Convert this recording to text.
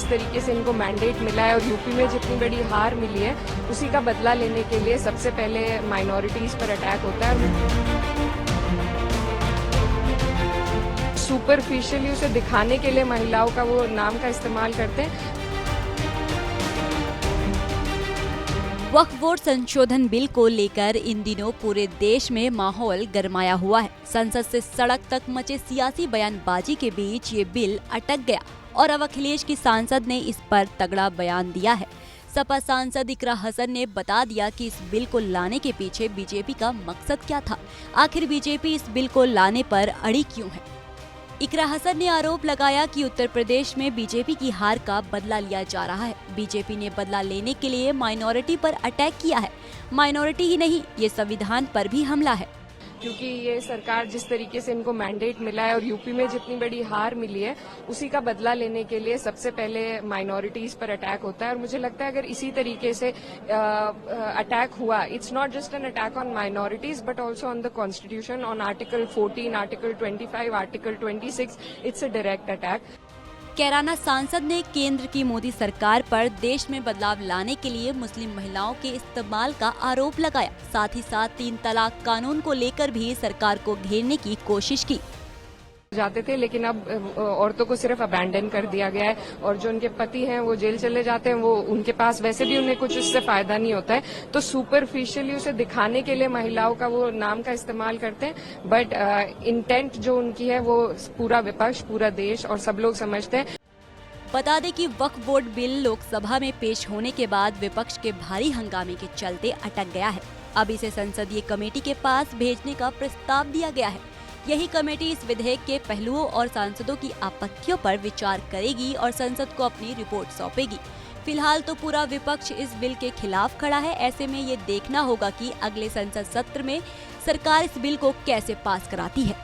जिस तरीके से इनको मैंडेट मिला है और यूपी में जितनी बड़ी हार मिली है, उसी का बदला लेने के लिए सबसे पहले माइनॉरिटीज पर अटैक होता है। सुपरफिशियली उसे दिखाने के लिए महिलाओं का वो नाम का इस्तेमाल करते हैं। वक्फ बोर्ड संशोधन बिल को लेकर इन दिनों पूरे देश में माहौल गरमाया हुआ है। संसद से सड़क तक मचे सियासी बयानबाजी के बीच ये बिल अटक गया और अब अखिलेश की सांसद ने इस पर तगड़ा बयान दिया है। सपा सांसद इकरा हसन ने बता दिया कि इस बिल को लाने के पीछे बीजेपी का मकसद क्या था। आखिर बीजेपी इस बिल को लाने पर अड़ी क्यों है। इकरा हसन ने आरोप लगाया कि उत्तर प्रदेश में बीजेपी की हार का बदला लिया जा रहा है। बीजेपी ने बदला लेने के लिए माइनॉरिटी पर अटैक किया है। माइनॉरिटी ही नहीं, ये संविधान पर भी हमला है। क्योंकि ये सरकार जिस तरीके से इनको मैंडेट मिला है और यूपी में जितनी बड़ी हार मिली है, उसी का बदला लेने के लिए सबसे पहले माइनॉरिटीज पर अटैक होता है। और मुझे लगता है अगर इसी तरीके से अटैक हुआ, it's not just an attack on minorities but also on the constitution, on article 14, article 25, article 26, it's a direct attack. Kairana सांसद ने केंद्र की मोदी सरकार पर देश में बदलाव लाने के लिए मुस्लिम महिलाओं के इस्तेमाल का आरोप लगाया। साथ ही साथ 3 तलाक कानून को लेकर भी सरकार को घेरने की कोशिश की जाते थे, लेकिन अब औरतों को सिर्फ अबैंडन कर दिया गया है और जो उनके पति हैं वो जेल चले जाते हैं, वो उनके पास वैसे भी उन्हें कुछ इससे फायदा नहीं होता है। तो सुपरफिशियली उसे दिखाने के लिए महिलाओं का वो नाम का इस्तेमाल करते हैं, बट इंटेंट जो उनकी है वो पूरा विपक्ष, पूरा देश और सब लोग समझते हैं। बता दें कि वक्फ बोर्ड बिल लोकसभा में पेश होने के बाद विपक्ष के भारी हंगामे के चलते अटक गया है। अब इसे संसदीय कमेटी के पास भेजने का प्रस्ताव दिया गया है। यही कमेटी इस विधेयक के पहलुओं और सांसदों की आपत्तियों पर विचार करेगी और संसद को अपनी रिपोर्ट सौंपेगी। फिलहाल तो पूरा विपक्ष इस बिल के खिलाफ खड़ा है। ऐसे में ये देखना होगा कि अगले संसद सत्र में सरकार इस बिल को कैसे पास कराती है।